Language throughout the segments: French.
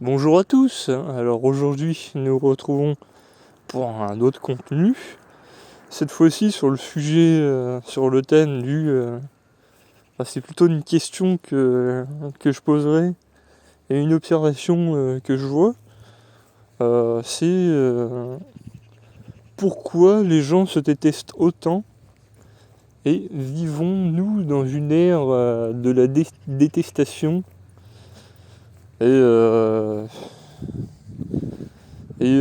Bonjour à tous, alors aujourd'hui nous retrouvons pour un autre contenu, cette fois-ci sur le sujet, sur le thème c'est plutôt une question que je poserai et une observation que je vois, c'est pourquoi les gens se détestent autant et vivons-nous dans une ère de la détestation et, euh, et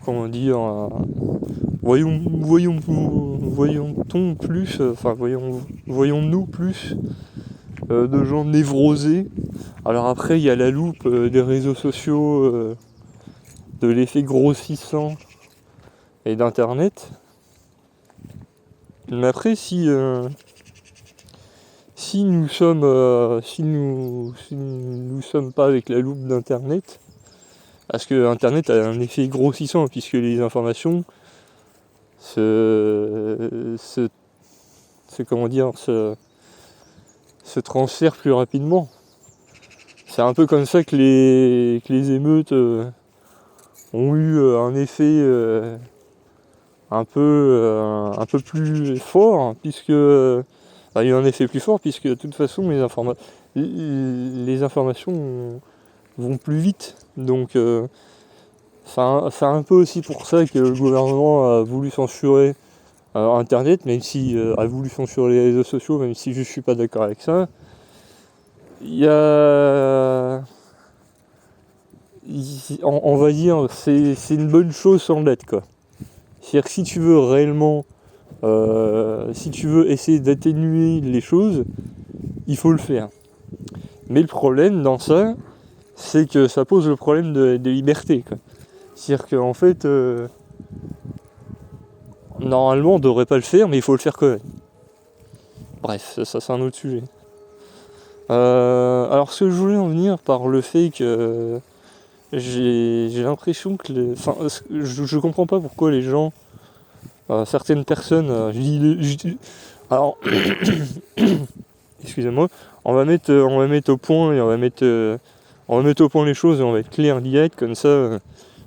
comment dire, voyons-t-on plus, voyons-nous plus de gens névrosés. Alors après, il y a la loupe des réseaux sociaux, de l'effet grossissant et d'internet. Mais après, si nous sommes, si nous sommes pas avec la loupe d'internet, parce que internet a un effet grossissant puisque les informations se comment dire, se transfèrent plus rapidement. C'est un peu comme ça que les émeutes ont eu un effet un peu plus fort, puisque il y a eu un effet plus fort, puisque de toute façon les informations vont plus vite. Donc c'est un peu aussi pour ça que le gouvernement a voulu censurer Internet, même si a voulu censurer les réseaux sociaux, même si je suis pas d'accord avec ça. Il y a, on va dire, c'est une bonne chose sans l'être, quoi. C'est-à-dire que si tu veux réellement, si tu veux essayer d'atténuer les choses, il faut le faire. Mais le problème dans ça, c'est que ça pose le problème des libertés, quoi. C'est-à-dire qu'en fait, normalement on devrait pas le faire, mais il faut le faire quand même. Bref, ça c'est un autre sujet. Alors ce que je voulais en venir par le fait que j'ai l'impression que je comprends pas pourquoi les gens, certaines personnes, alors excusez-moi, on va mettre au point et on va mettre au point les choses et on va être clair direct comme ça.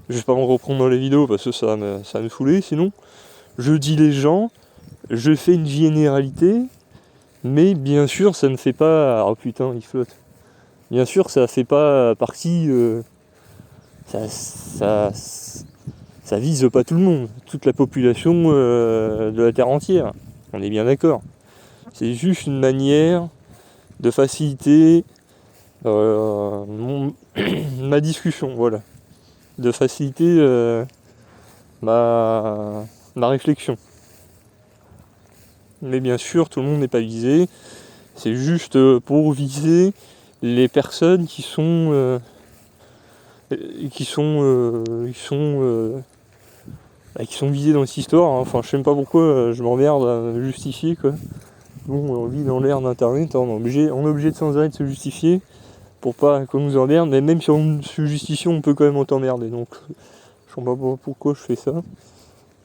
Je vais pas me reprendre dans les vidéos parce que ça va me saouler sinon. Je dis les gens, je fais une généralité, mais bien sûr ça ne fait pas. Oh putain, il flotte. Bien sûr ça fait pas partie. Ça, ça vise pas tout le monde, toute la population de la Terre entière. On est bien d'accord. C'est juste une manière de faciliter ma discussion, voilà. De faciliter ma réflexion. Mais bien sûr, tout le monde n'est pas visé. C'est juste pour viser les personnes qui sont visées dans cette histoire. Enfin, je sais même pas pourquoi je m'emmerde à me justifier, quoi. Bon, on vit dans l'ère d'internet, on est obligé de sans arrêt de se justifier pour pas qu'on nous emmerde, mais même si on se justifie, on peut quand même t'emmerder. Donc, je sais pas pourquoi je fais ça.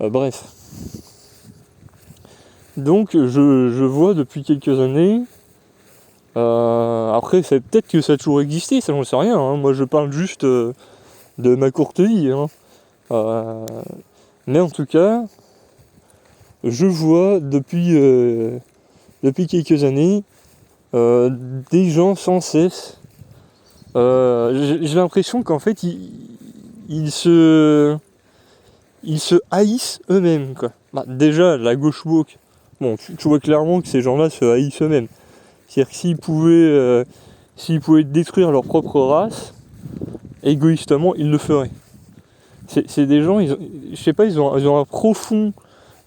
Bref. Donc, je vois depuis quelques années. Après, c'est peut-être que ça a toujours existé, ça j'en sais rien. Hein. Moi, je parle juste de ma courte vie. Hein. Mais en tout cas, je vois depuis quelques années des gens sans cesse. J'ai l'impression qu'en fait, ils se haïssent eux-mêmes, quoi. Bah, déjà, la gauche woke, bon, tu vois clairement que ces gens-là se haïssent eux-mêmes. C'est-à-dire que s'ils pouvaient détruire leur propre race, égoïstement, ils le feraient. C'est des gens, je sais pas, ils ont un profond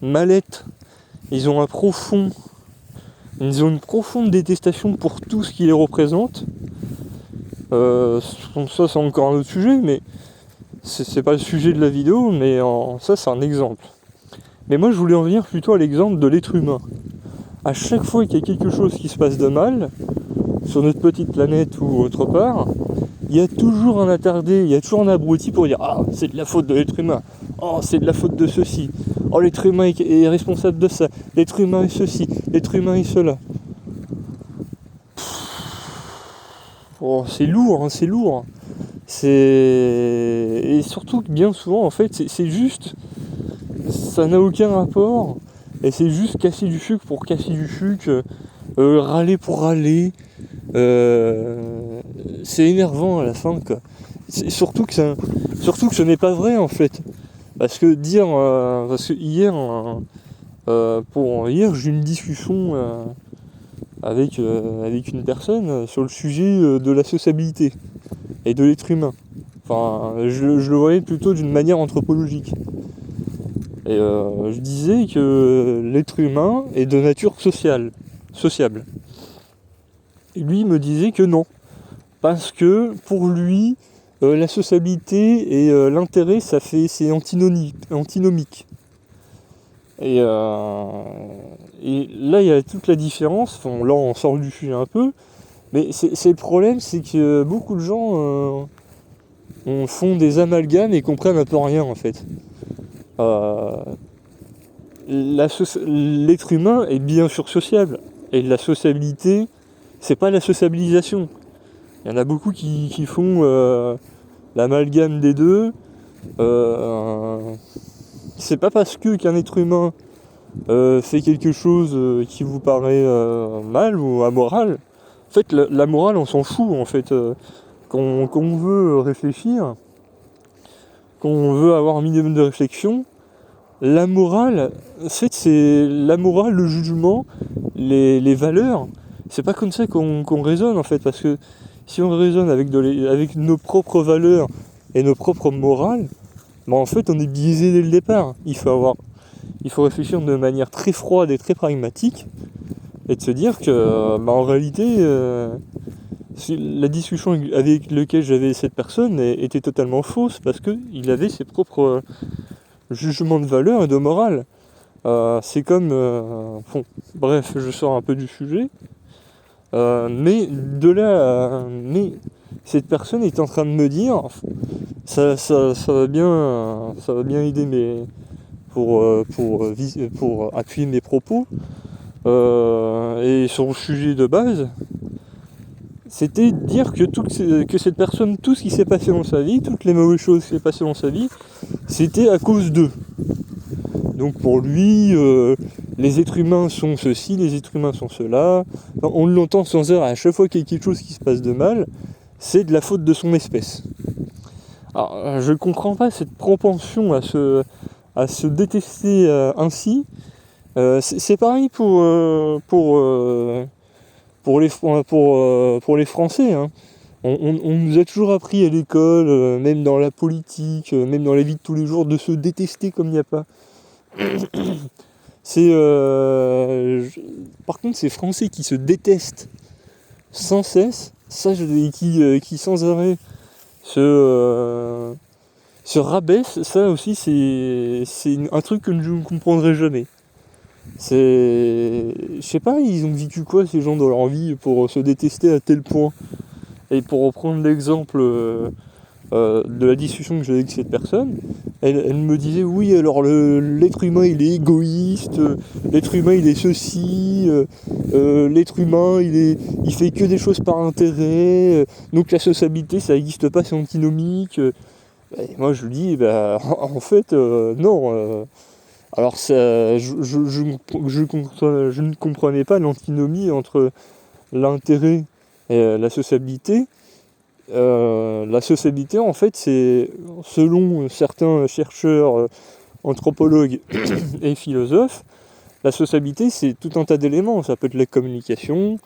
mal-être, ils ont une profonde détestation pour tout ce qui les représente. Ça c'est encore un autre sujet, mais c'est pas le sujet de la vidéo, mais ça c'est un exemple. Mais moi je voulais en venir plutôt à l'exemple de l'être humain. À chaque fois qu'il y a quelque chose qui se passe de mal, sur notre petite planète ou autre part, il y a toujours un attardé, il y a toujours un abruti pour dire « Ah, c'est de la faute de l'être humain. Oh, c'est de la faute de ceci. Oh, l'être humain est responsable de ça. L'être humain est ceci. L'être humain est cela. » Oh, c'est lourd, hein, c'est lourd. Et surtout que bien souvent, en fait, c'est juste... Ça n'a aucun rapport, et c'est juste casser du sucre pour casser du sucre, râler pour râler. C'est énervant à la fin, quoi. Surtout que ce n'est pas vrai, en fait. Parce que parce que hier, hier, j'ai eu une discussion avec une personne sur le sujet de la sociabilité et de l'être humain. Enfin, je le voyais plutôt d'une manière anthropologique. Et je disais que l'être humain est de nature sociable. Et lui me disait que non. Parce que pour lui, la sociabilité et l'intérêt, c'est antinomique. Et là, il y a toute la différence. Enfin, là, on sort du sujet un peu. Mais c'est le problème, c'est que beaucoup de gens font des amalgames et comprennent un peu rien, en fait. L'être humain est bien sûr sociable. Et la sociabilité, c'est pas la sociabilisation. Il y en a beaucoup qui font l'amalgame des deux. C'est pas parce qu'un être humain fait quelque chose qui vous paraît mal ou amoral. En fait, la morale, on s'en fout, en fait. Quand on veut réfléchir, quand on veut avoir un minimum de réflexion, la morale, en fait, c'est la morale, le jugement, les valeurs. C'est pas comme ça qu'on raisonne, en fait, parce que si on raisonne avec nos propres valeurs et nos propres morales, bah en fait, on est biaisé dès le départ. Il faut réfléchir de manière très froide et très pragmatique, et de se dire que, en réalité, la discussion avec laquelle j'avais cette personne était totalement fausse, parce qu'il avait ses propres jugements de valeur et de morale. C'est comme... bon, bref, je sors un peu du sujet. Mais cette personne est en train de me dire, ça va bien aider pour appuyer mes propos. Et sur le sujet de base, c'était de dire que cette personne, tout ce qui s'est passé dans sa vie, toutes les mauvaises choses qui s'est passées dans sa vie, c'était à cause d'eux. Donc pour lui, les êtres humains sont ceci, les êtres humains sont cela. Enfin, on l'entend sans arrêt, à chaque fois qu'il y a quelque chose qui se passe de mal, c'est de la faute de son espèce. Alors, je comprends pas cette propension à se détester ainsi. C'est pareil pour les Français. Hein. On nous a toujours appris à l'école, même dans la politique, même dans la vie de tous les jours, de se détester comme il n'y a pas. Par contre, ces Français qui se détestent sans cesse, qui sans arrêt se rabaissent, ça aussi c'est un truc que je ne comprendrai jamais. Je sais pas, ils ont vécu quoi ces gens dans leur vie pour se détester à tel point. Et pour reprendre l'exemple de la discussion que j'avais avec cette personne, elle me disait oui, alors l'être humain il est égoïste, l'être humain il est ceci, l'être humain il fait que des choses par intérêt, donc la sociabilité ça n'existe pas, c'est antinomique. Et moi je lui dis en fait non. Alors ça, je ne comprenais pas l'antinomie entre l'intérêt et la sociabilité. La sociabilité, en fait, c'est, selon certains chercheurs, anthropologues et philosophes, la sociabilité, c'est tout un tas d'éléments. Ça peut être la communication,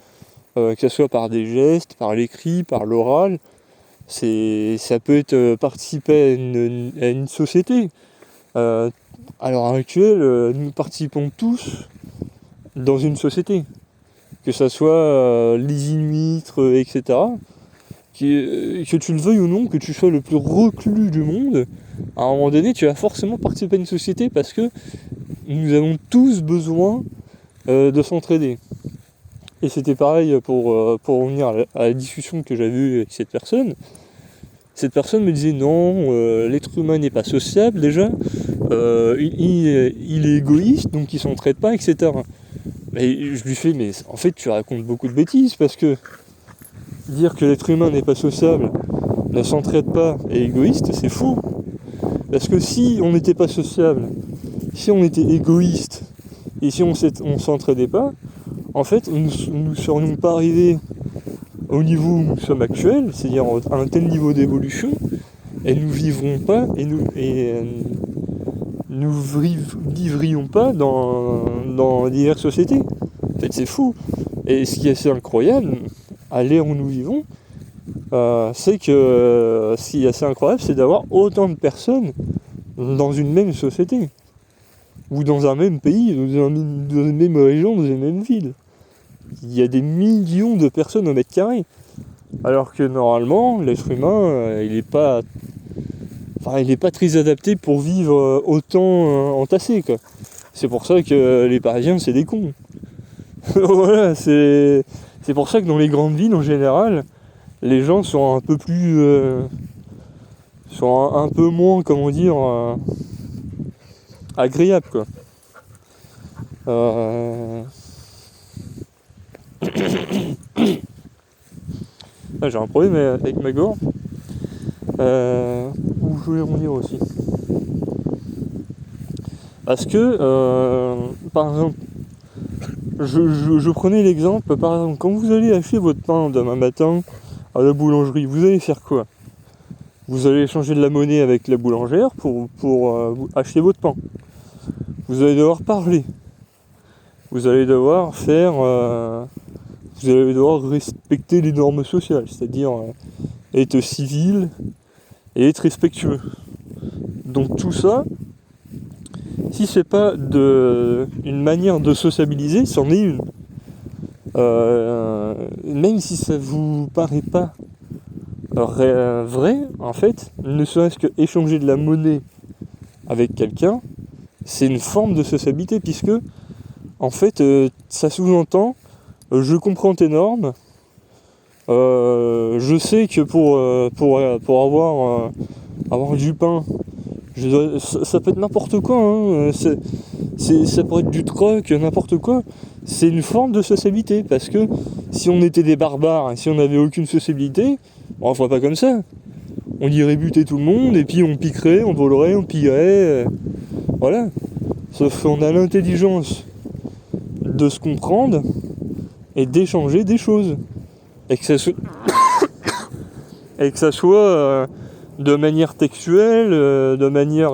que ce soit par des gestes, par l'écrit, par l'oral. Ça peut être participer à une société. À l'heure actuelle, nous participons tous dans une société. Que ce soit les Inuits, etc., que tu le veuilles ou non, que tu sois le plus reclus du monde, à un moment donné, tu vas forcément participer à une société parce que nous avons tous besoin de s'entraider. Et c'était pareil pour revenir à la discussion que j'avais eue avec cette personne. Cette personne me disait non, l'être humain n'est pas sociable déjà, il est égoïste, donc il s'entraide pas, etc. Et je lui fais, mais en fait tu racontes beaucoup de bêtises, parce que dire que l'être humain n'est pas sociable, ne s'entraide pas et est égoïste, c'est fou. Parce que si on n'était pas sociable, si on était égoïste, et si on s'entraidait pas, en fait, nous ne serions pas arrivés au niveau où nous sommes actuels, c'est-à-dire à un tel niveau d'évolution, et nous vivrons pas, et nous vivrions pas dans diverses sociétés. En fait, c'est fou. Et ce qui est assez incroyable, à l'ère où nous vivons, c'est que ce qui est assez incroyable, c'est d'avoir autant de personnes dans une même société, ou dans un même pays, dans une même région, dans une même ville. Il y a des millions de personnes au mètre carré. Alors que normalement, l'être humain, il n'est pas très adapté pour vivre autant entassé, quoi. C'est pour ça que les Parisiens, c'est des cons. Voilà, c'est pour ça que dans les grandes villes, en général, les gens sont un peu plus... sont un peu moins, comment dire, agréables, quoi. Ah, j'ai un problème avec ma gorge. Où je voulais en dire aussi. Parce que, par exemple, je prenais l'exemple, par exemple, quand vous allez acheter votre pain demain matin à la boulangerie, vous allez faire quoi? Vous allez échanger de la monnaie avec la boulangère pour acheter votre pain. Vous allez devoir parler. Vous allez devoir vous allez devoir respecter les normes sociales, c'est-à-dire être civil et être respectueux. Donc tout ça, si c'est pas une manière de sociabiliser, c'en est une. Même si ça vous paraît pas vrai, en fait, ne serait-ce que échanger de la monnaie avec quelqu'un, c'est une forme de sociabilité, puisque en fait, ça sous-entend je comprends tes normes, je sais que pour avoir du pain, ça peut être n'importe quoi, hein, ça pourrait être du troc, n'importe quoi. C'est une forme de sociabilité, parce que si on était des barbares et si on n'avait aucune sociabilité, on ferait pas comme ça. On irait buter tout le monde et puis on piquerait, on volerait, on pillerait, voilà. Sauf qu'on a l'intelligence de se comprendre et d'échanger des choses. Et que ça soit de manière textuelle, de manière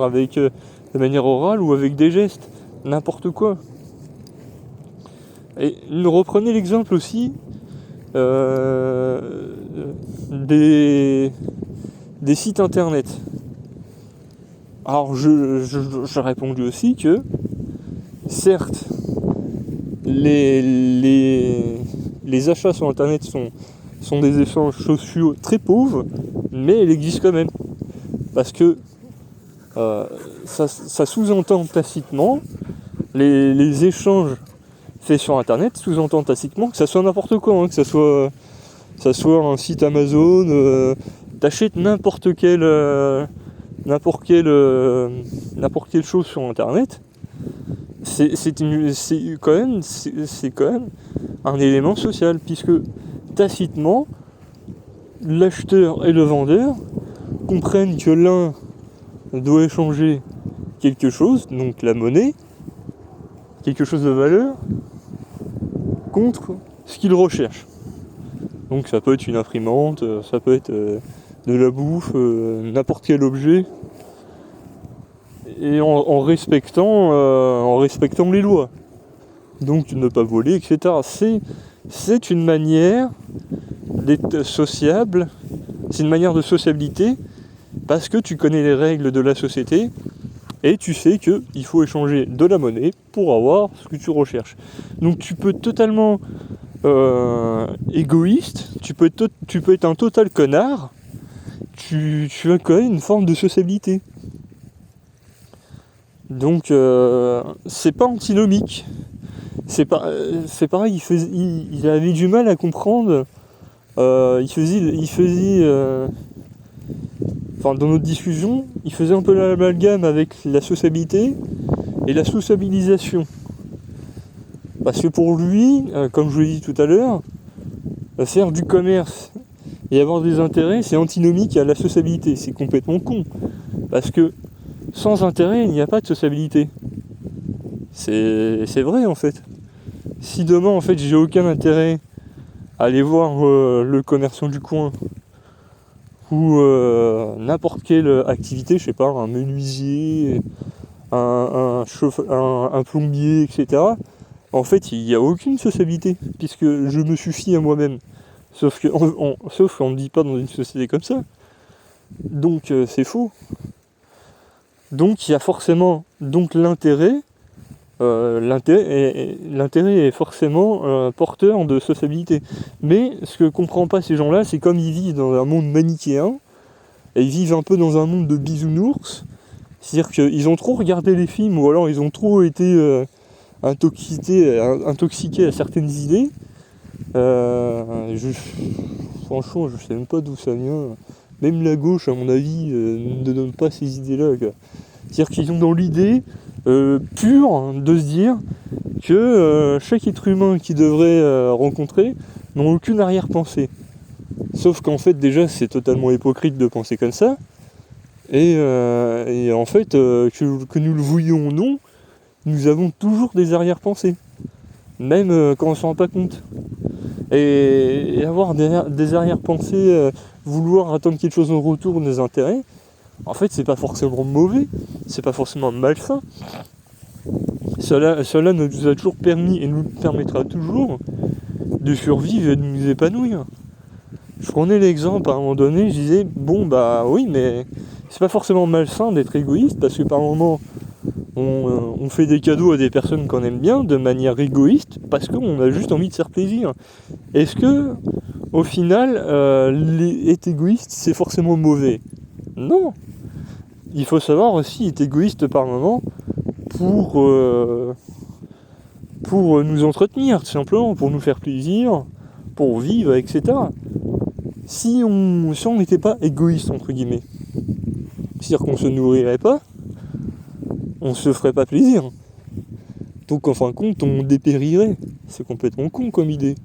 orale ou avec des gestes. N'importe quoi. Et reprenez l'exemple aussi des sites internet. Alors j'ai répondu aussi que certes les achats sur internet sont des échanges sociaux très pauvres, mais il existe quand même. Parce que ça sous-entend tacitement, les échanges faits sur internet sous-entend tacitement que ça soit n'importe quoi, hein, que ça soit un site Amazon, t'achètes n'importe quelle chose sur internet, c'est quand même un élément social, puisque tacitement l'acheteur et le vendeur comprennent que l'un doit échanger quelque chose, donc la monnaie, quelque chose de valeur, contre ce qu'il recherche. Donc ça peut être une imprimante, ça peut être de la bouffe, n'importe quel objet, et en respectant les lois. Donc ne pas voler, etc. C'est une manière d'être sociable, c'est une manière de sociabilité, parce que tu connais les règles de la société, et tu sais qu'il faut échanger de la monnaie pour avoir ce que tu recherches. Donc tu peux être totalement égoïste, tu peux être un total connard, tu as quand même une forme de sociabilité. Donc c'est pas antinomique. C'est pareil, il avait du mal à comprendre. Dans notre discussion, il faisait un peu l'amalgame avec la sociabilité et la sociabilisation. Parce que pour lui, comme je l'ai dit tout à l'heure, faire du commerce Et avoir des intérêts, c'est antinomique à la sociabilité. C'est complètement con. Parce que sans intérêt, il n'y a pas de sociabilité. C'est vrai en fait. Si demain en fait j'ai aucun intérêt à aller voir le commerçant du coin ou n'importe quelle activité, je sais pas, un menuisier, un plombier, etc. En fait, il n'y a aucune sociabilité, puisque je me suffis à moi-même. Sauf qu'on ne vit pas dans une société comme ça. Donc c'est faux. Donc il y a forcément l'intérêt. L'intérêt est forcément porteur de sociabilité. Mais ce que ne comprennent pas ces gens-là, c'est comme ils vivent dans un monde manichéen, et ils vivent un peu dans un monde de bisounours. C'est-à-dire qu'ils ont trop regardé les films, ou alors ils ont trop été intoxiqués à certaines idées. Franchement, je sais même pas d'où ça vient. Même la gauche, à mon avis, ne donne pas ces idées-là, quoi. C'est-à-dire qu'ils sont dans l'idée pure de se dire que chaque être humain qu'ils devraient rencontrer n'ont aucune arrière-pensée. Sauf qu'en fait, déjà, c'est totalement hypocrite de penser comme ça. Et en fait, que nous le voulions ou non, nous avons toujours des arrière-pensées. Même quand on ne s'en rend pas compte. Et avoir des arrière-pensées, vouloir attendre quelque chose en retour, des intérêts, en fait, c'est pas forcément mauvais, c'est pas forcément malsain. Cela nous a toujours permis et nous permettra toujours de survivre et de nous épanouir. Je prenais l'exemple à un moment donné, je disais, bon bah oui, mais c'est pas forcément malsain d'être égoïste, parce que par moment, on fait des cadeaux à des personnes qu'on aime bien de manière égoïste, parce qu'on a juste envie de faire plaisir. Est-ce que, au final, être égoïste, c'est forcément mauvais ? Non. Il faut savoir aussi être égoïste par moment pour nous entretenir, tout simplement, pour nous faire plaisir, pour vivre, etc. Si on n'était pas égoïste, entre guillemets, c'est-à-dire qu'on se nourrirait pas, on se ferait pas plaisir. Donc en fin de compte, on dépérirait. C'est complètement con comme idée.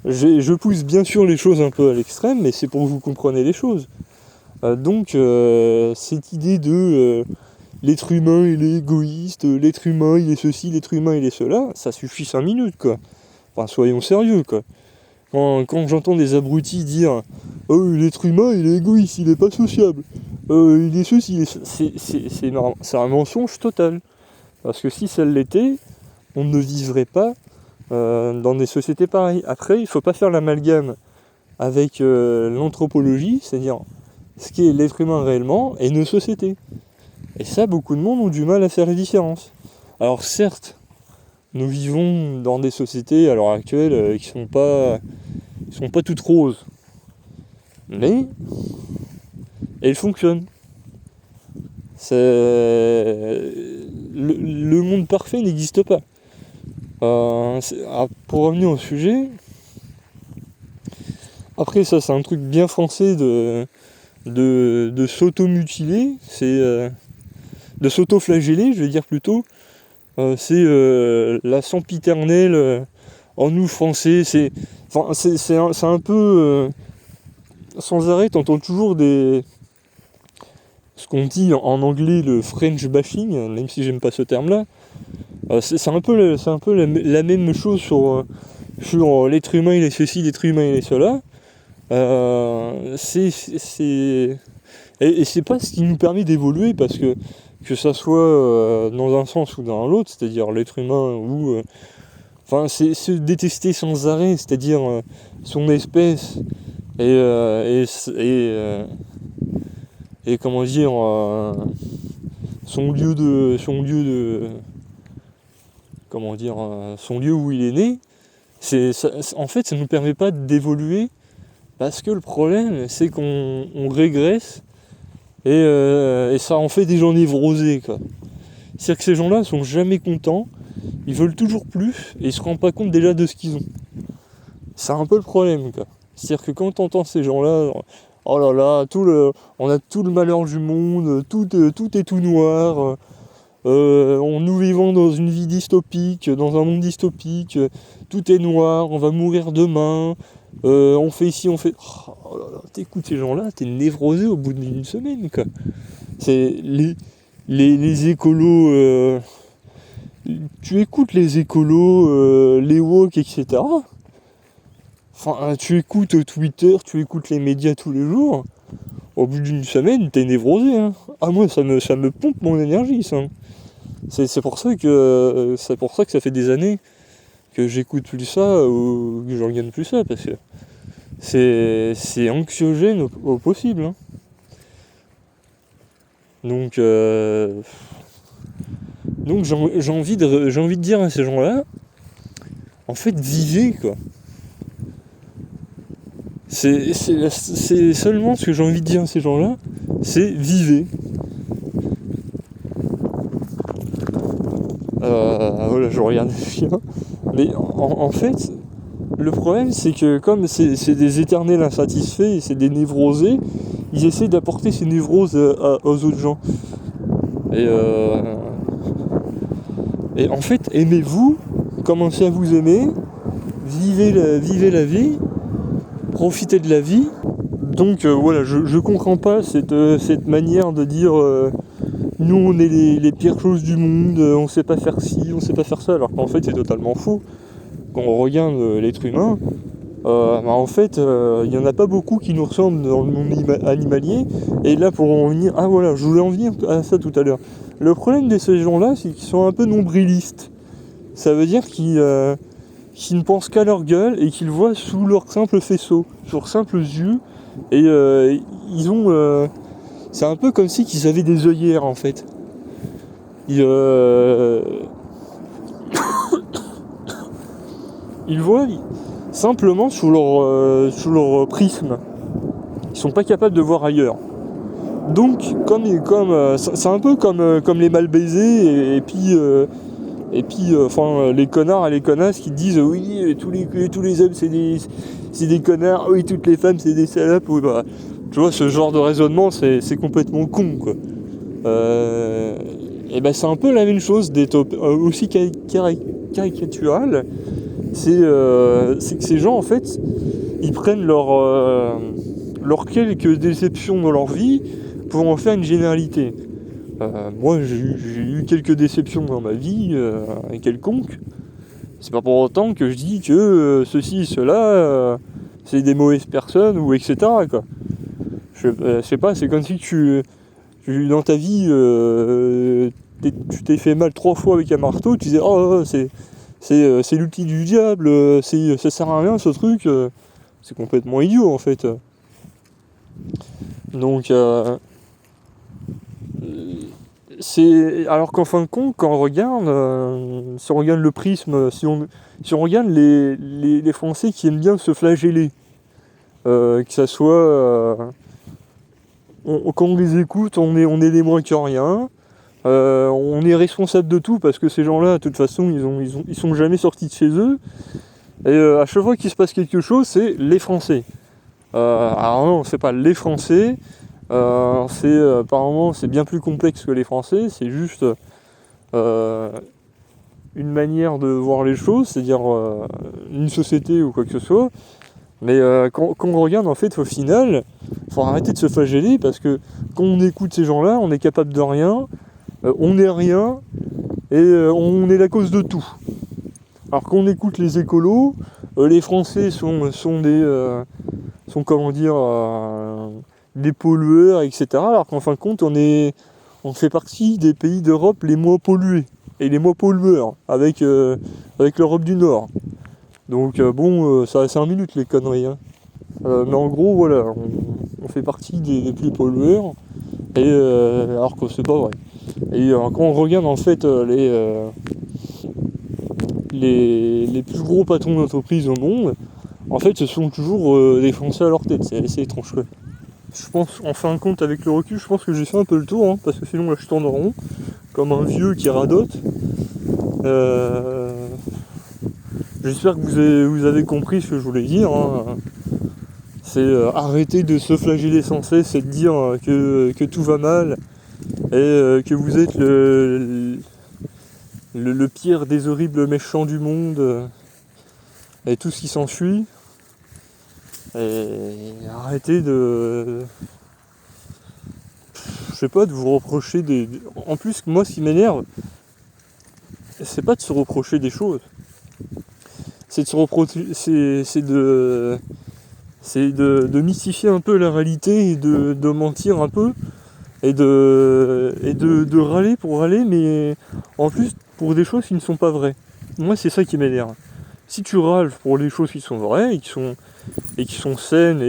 Je pousse bien sûr les choses un peu à l'extrême, mais c'est pour que vous compreniez les choses. Donc cette idée de l'être humain il est égoïste, l'être humain il est ceci, l'être humain il est cela, ça suffit 5 minutes quoi. Enfin soyons sérieux quoi. Quand j'entends des abrutis dire oh l'être humain il est égoïste, il est pas sociable, il est ceci, c'est un mensonge total. Parce que si ça l'était, on ne vivrait pas dans des sociétés pareilles. Après, il ne faut pas faire l'amalgame avec l'anthropologie, c'est-à-dire ce qui est l'être humain réellement, et nos sociétés. Et ça, beaucoup de monde ont du mal à faire la différence. Alors certes, nous vivons dans des sociétés à l'heure actuelle qui sont pas toutes roses. Mais elles fonctionnent. Le monde parfait n'existe pas. Pour revenir au sujet, après ça c'est un truc bien français de s'auto-mutiler, c'est de s'auto-flageller, je vais dire plutôt. C'est la sempiternelle en nous français. C'est un peu sans arrêt, t'entends toujours ce qu'on dit en anglais le French bashing, même si j'aime pas ce terme-là. C'est un peu la même chose sur l'être humain il est ceci, l'être humain il est cela. Et c'est pas ce qui nous permet d'évoluer, parce que ça soit dans un sens ou dans l'autre, c'est-à-dire l'être humain ou c'est se détester sans arrêt, c'est-à-dire son espèce et comment dire son lieu où il est né. En fait ça nous permet pas d'évoluer, parce que le problème c'est qu'on régresse et ça en fait des gens névrosés quoi. C'est-à-dire que ces gens-là sont jamais contents, ils veulent toujours plus et ils se rendent pas compte déjà de ce qu'ils ont. C'est un peu le problème quoi. C'est-à-dire que quand t'entends ces gens-là, oh là là, on a tout le malheur du monde, tout est tout noir, nous vivons dans une vie dystopique, dans un monde dystopique, tout est noir, on va mourir demain, on fait ici, on fait... Oh là là, t'écoutes ces gens-là, t'es névrosé au bout d'une semaine, quoi. C'est les écolos... tu écoutes les écolos, les woke, etc. Enfin, tu écoutes Twitter, tu écoutes les médias tous les jours. Au bout d'une semaine, t'es névrosé, hein. Ah, moi, ça me pompe mon énergie, ça. C'est pour ça que ça fait des années que j'écoute plus ça ou que je regarde plus ça, parce que c'est anxiogène au possible, hein. Donc j'ai envie de dire à ces gens-là, en fait, vivez, quoi. C'est seulement ce que j'ai envie de dire à ces gens-là, c'est vivez. Voilà, je regarde les chiens. Mais en fait, le problème, c'est que comme c'est des éternels insatisfaits et c'est des névrosés, ils essaient d'apporter ces névroses aux autres gens. Et en fait, aimez-vous, commencez à vous aimer, vivez la vie, profitez de la vie. Donc voilà, je comprends pas cette manière de dire nous on est les pires choses du monde, on sait pas faire ci, on sait pas faire ça, alors qu'en fait c'est totalement faux. Quand on regarde l'être humain, en fait il y en a pas beaucoup qui nous ressemblent dans le monde animalier. Et là pour en venir, ah voilà, je voulais en venir à ça tout à l'heure. Le problème de ces gens-là, c'est qu'ils sont un peu nombrilistes. Ça veut dire qu'ils ne pensent qu'à leur gueule et qu'ils voient sous leur simple faisceau, sur leurs simples yeux. Et ils ont... c'est un peu comme si qu'ils avaient des œillères, en fait. Ils voient simplement sous leur prisme. Ils sont pas capables de voir ailleurs. Donc, c'est un peu comme les mal baisés et puis les connards et les connasses qui disent oui, tous les hommes c'est des connards, oui, toutes les femmes c'est des salopes. Oui, bah, tu vois, ce genre de raisonnement c'est complètement con, quoi. Et ben c'est un peu la même chose, d'être aussi caricatural. C'est que ces gens, en fait, ils prennent leurs quelques déceptions dans leur vie pour en faire une généralité. Moi, j'ai eu quelques déceptions dans ma vie, quelconques. C'est pas pour autant que je dis que ceci, cela, c'est des mauvaises personnes, ou etc., quoi. Je sais pas, c'est comme si dans ta vie, tu t'es fait mal 3 fois avec un marteau, tu disais, oh, c'est l'outil du diable, ça sert à rien ce truc. C'est complètement idiot, en fait. Donc, alors qu'en fin de compte, quand on regarde, si on regarde le prisme, si on regarde les Français qui aiment bien se flageller, que ça soit, quand on les écoute, on est des moins que rien, on est responsable de tout parce que ces gens-là, de toute façon, ils sont jamais sortis de chez eux. Et à chaque fois qu'il se passe quelque chose, c'est les Français. Alors non, c'est pas les Français. Apparemment c'est bien plus complexe que les Français, c'est juste une manière de voir les choses, c'est-à-dire une société ou quoi que ce soit. Mais quand on regarde, en fait, au final, faut arrêter de se flageller parce que quand on écoute ces gens-là, on est capable de rien, on n'est rien et on est la cause de tout. Alors qu'on écoute les écolos, les Français sont comment dire, des pollueurs, etc. Alors qu'en fin de compte, on fait partie des pays d'Europe les moins pollués et les moins pollueurs avec l'Europe du Nord. Donc ça a 5 minutes les conneries, hein. Mais en gros, voilà, on fait partie des plus pollueurs, et alors que c'est pas vrai. Et quand on regarde en fait les plus gros patrons d'entreprise au monde, en fait, ce sont toujours des Français à leur tête. C'est assez étrange, quoi. Je pense, en fin de compte, avec le recul, je pense que j'ai fait un peu le tour, hein, parce que sinon là je tourne en rond, comme un vieux qui radote. J'espère que vous avez compris ce que je voulais dire, hein. C'est arrêter de se flageller sans cesse et de dire que tout va mal et que vous êtes le pire des horribles méchants du monde, et tout ce qui s'ensuit. Et arrêtez de... Je sais pas, de vous reprocher des... En plus, moi, ce qui m'énerve, c'est pas de se reprocher des choses. C'est de se reprocher... C'est de mystifier un peu la réalité et de mentir un peu. Et de râler pour râler, mais en plus pour des choses qui ne sont pas vraies. Moi, c'est ça qui m'énerve. Si tu râles pour les choses qui sont vraies et qui sont saines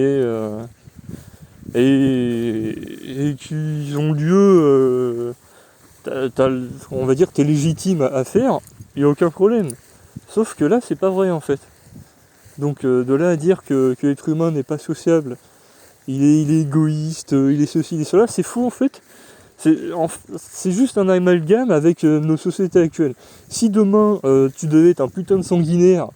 et qui ont lieu, on va dire que t'es légitime à faire, il n'y a aucun problème. Sauf que là, c'est pas vrai en fait. Donc de là à dire que l'être humain n'est pas sociable, il est égoïste, il est ceci, il est cela, c'est faux en fait. C'est juste un amalgame avec nos sociétés actuelles. Si demain tu devais être un putain de sanguinaire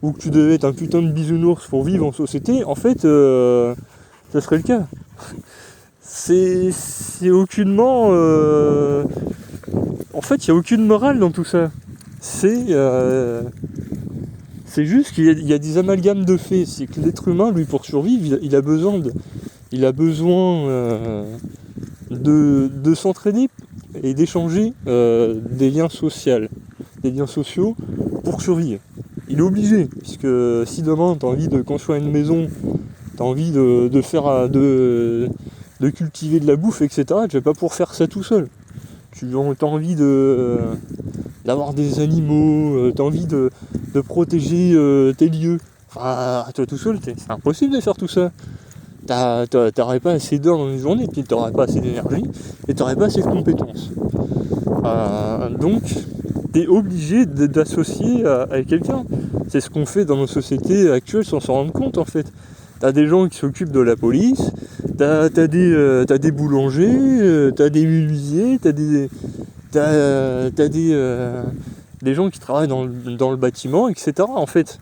ou que tu devais être un putain de bisounours pour vivre en société, en fait, ça serait le cas. C'est aucunement... En fait, il n'y a aucune morale dans tout ça. C'est juste qu'il y a des amalgames de faits. C'est que l'être humain, lui, pour survivre, il a besoin de s'entraider et d'échanger des liens sociaux pour survivre. Il est obligé, puisque si demain tu as envie de construire une maison, tu as envie de cultiver de la bouffe, etc., tu vas pas pouvoir faire ça tout seul. Tu as envie d'avoir des animaux, tu as envie de protéger tes lieux. Enfin, toi tout seul, c'est impossible de faire tout ça. T'aurais pas assez d'heures dans une journée, puis t'aurais pas assez d'énergie, et t'aurais pas assez de compétences. Donc, t'es obligé d'associer à quelqu'un. C'est ce qu'on fait dans nos sociétés actuelles sans s'en rendre compte en fait. T'as des gens qui s'occupent de la police, t'as des boulangers, t'as des menuisiers, t'as des gens qui travaillent dans le bâtiment, etc. En fait.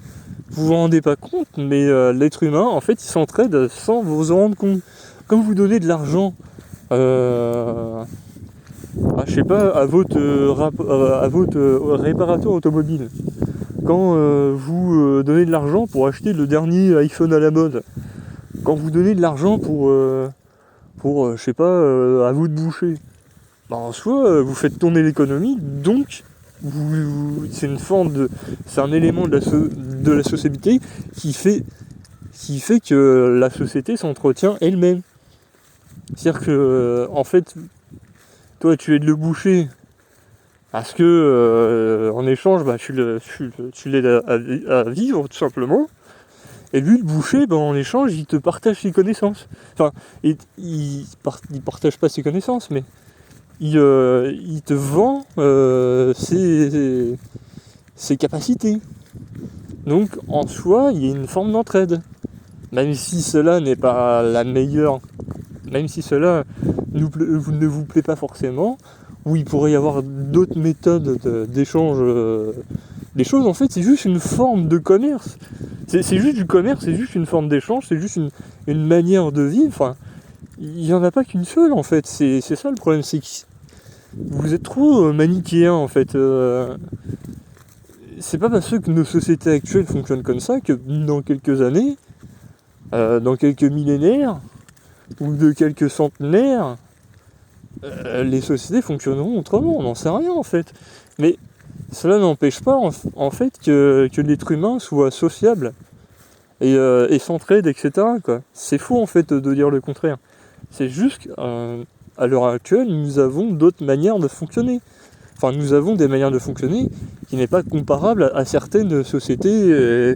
Vous vous rendez pas compte, mais l'être humain, en fait, il s'entraide sans vous en rendre compte. Comme vous donnez de l'argent, je sais pas, à votre réparateur automobile. Quand vous donnez de l'argent pour acheter le dernier iPhone à la mode. Quand vous donnez de l'argent pour je sais pas, à votre boucher. Bah, en soi, vous faites tourner l'économie, donc c'est une forme c'est un élément de la sociabilité qui fait que la société s'entretient elle-même. C'est-à-dire que en fait, toi tu aides le boucher parce que en échange tu l'aides à vivre tout simplement. Et lui le boucher, en échange il te partage ses connaissances. Enfin, il partage pas ses connaissances, mais il te vend ses capacités. Donc en soi, il y a une forme d'entraide. Même si cela n'est pas la meilleure, même si cela ne vous plaît pas forcément, ou il pourrait y avoir d'autres méthodes d'échange des choses, en fait, c'est juste une forme de commerce. C'est juste du commerce, c'est juste une forme d'échange, c'est juste une manière de vivre. Enfin, il n'y en a pas qu'une seule, en fait. C'est ça le problème, c'est que vous êtes trop manichéen, en fait. C'est pas parce que nos sociétés actuelles fonctionnent comme ça que dans quelques années, dans quelques millénaires, ou de quelques centenaires, les sociétés fonctionneront autrement, on n'en sait rien en fait. Mais cela n'empêche pas en fait que l'être humain soit sociable et s'entraide, etc. quoi. C'est faux en fait de dire le contraire. C'est juste qu'à l'heure actuelle, nous avons d'autres manières de fonctionner. Enfin, nous avons des manières de fonctionner qui n'est pas comparable à certaines sociétés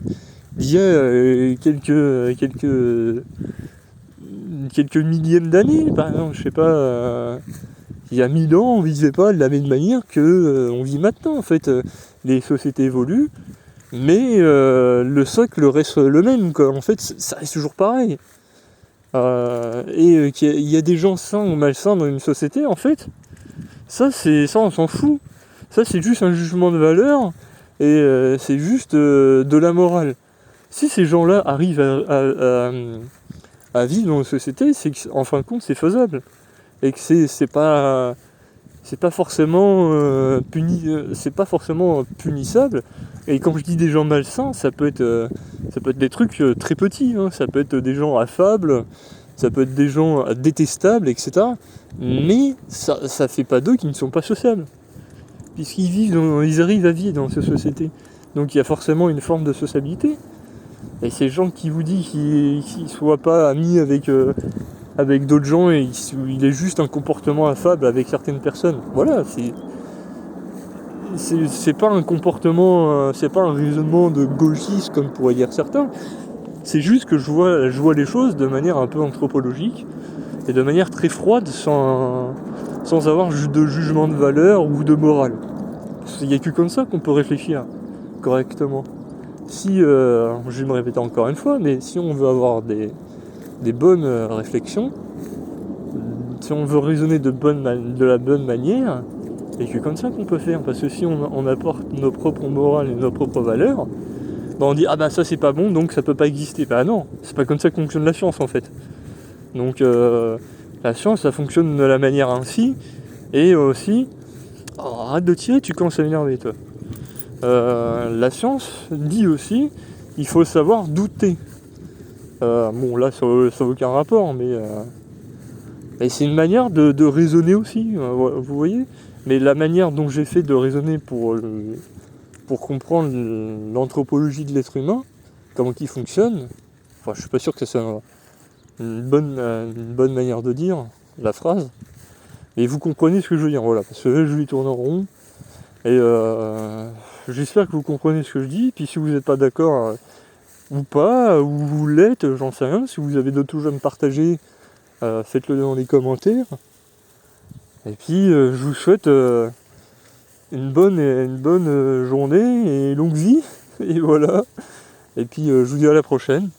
d'il y a quelques millièmes d'années, par exemple. Je sais pas, il y a 1000 ans, on vivait pas de la même manière que on vit maintenant. En fait, les sociétés évoluent, mais le socle reste le même, quoi. En fait, ça reste toujours pareil. Et qu'il y a des gens sains ou malsains dans une société, en fait, ça on s'en fout. Ça c'est juste un jugement de valeur et c'est juste de la morale. Si ces gens-là arrivent à vivre dans une société, c'est qu'en fin de compte c'est faisable. Et que c'est pas c'est pas forcément c'est pas forcément punissable. Et quand je dis des gens malsains, ça peut être des trucs très petits, hein. Ça peut être des gens affables, ça peut être des gens détestables, etc. Mais ça fait pas d'eux qui ne sont pas sociables, ils arrivent à vivre dans cette société. Donc il y a forcément une forme de sociabilité. Et ces gens qui vous disent qu'ils ne soient pas amis avec d'autres gens et il est juste un comportement affable avec certaines personnes. Voilà, c'est pas un comportement, c'est pas un raisonnement de gauchiste comme pourraient dire certains. C'est juste que je vois les choses de manière un peu anthropologique et de manière très froide sans avoir de jugement de valeur ou de morale. Il n'y a que comme ça qu'on peut réfléchir correctement. Si, je vais me répéter encore une fois, mais si on veut avoir des bonnes réflexions, si on veut raisonner de la bonne manière, il n'y a que comme ça qu'on peut faire. Parce que si on apporte nos propres morales et nos propres valeurs, bah on dit ah bah ça c'est pas bon donc ça peut pas exister. Bah non, c'est pas comme ça que fonctionne la science en fait. Donc la science ça fonctionne de la manière ainsi, et aussi, arrête de tirer, tu commences à m'énerver toi. La science dit aussi il faut savoir douter. Bon là ça n'a aucun rapport, mais c'est une manière de raisonner aussi, vous voyez. Mais la manière dont j'ai fait de raisonner pour comprendre l'anthropologie de l'être humain, comment il fonctionne, enfin je suis pas sûr que ça soit une bonne manière de dire la phrase, et vous comprenez ce que je veux dire, voilà, parce que là je lui tourne en rond, et j'espère que vous comprenez ce que je dis, puis si vous n'êtes pas d'accord ou pas, ou vous l'êtes, j'en sais rien, si vous avez d'autres choses à me partager, faites-le dans les commentaires, et puis je vous souhaite une bonne journée et longue vie, et voilà, et puis je vous dis à la prochaine.